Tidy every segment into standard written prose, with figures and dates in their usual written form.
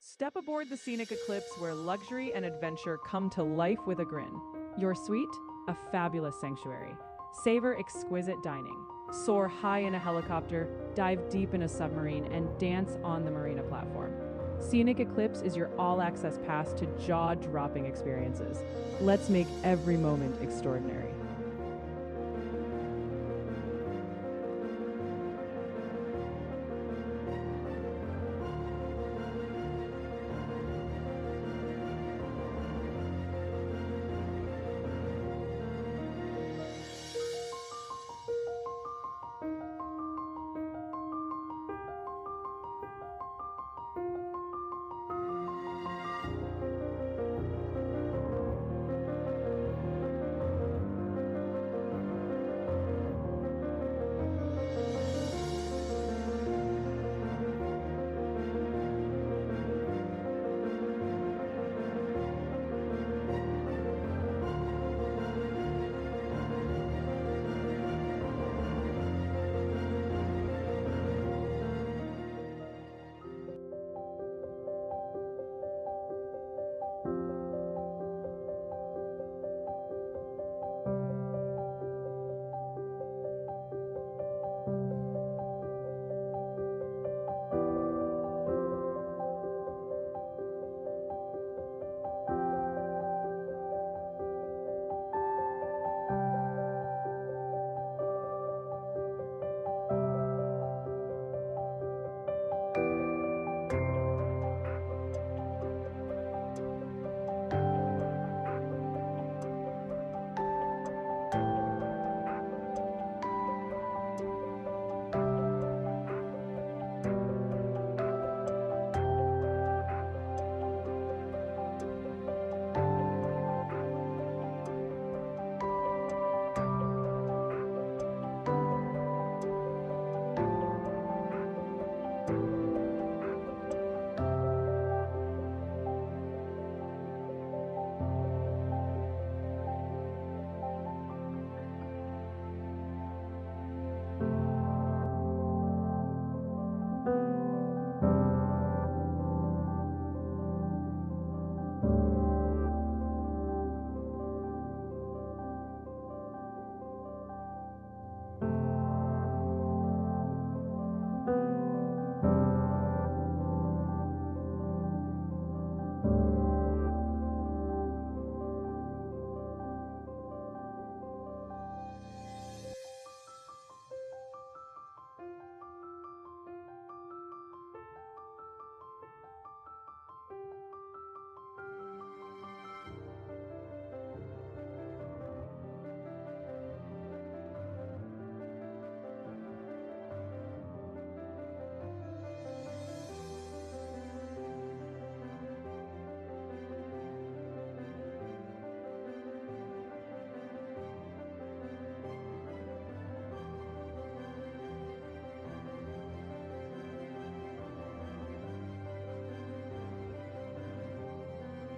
Step aboard the Scenic Eclipse where luxury and adventure come to life with a grin. Your suite? A fabulous sanctuary. Savor exquisite dining. Soar high in a helicopter, dive deep in a submarine, and dance on the marina platform. Scenic Eclipse is your all-access pass to jaw-dropping experiences. Let's make every moment extraordinary.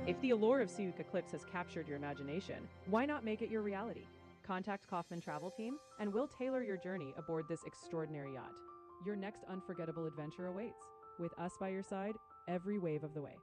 If the allure of Scenic Eclipse has captured your imagination, why not make it your reality? Contact Kaufman Travel Team, and we'll tailor your journey aboard this extraordinary yacht. Your next unforgettable adventure awaits, with us by your side every wave of the way.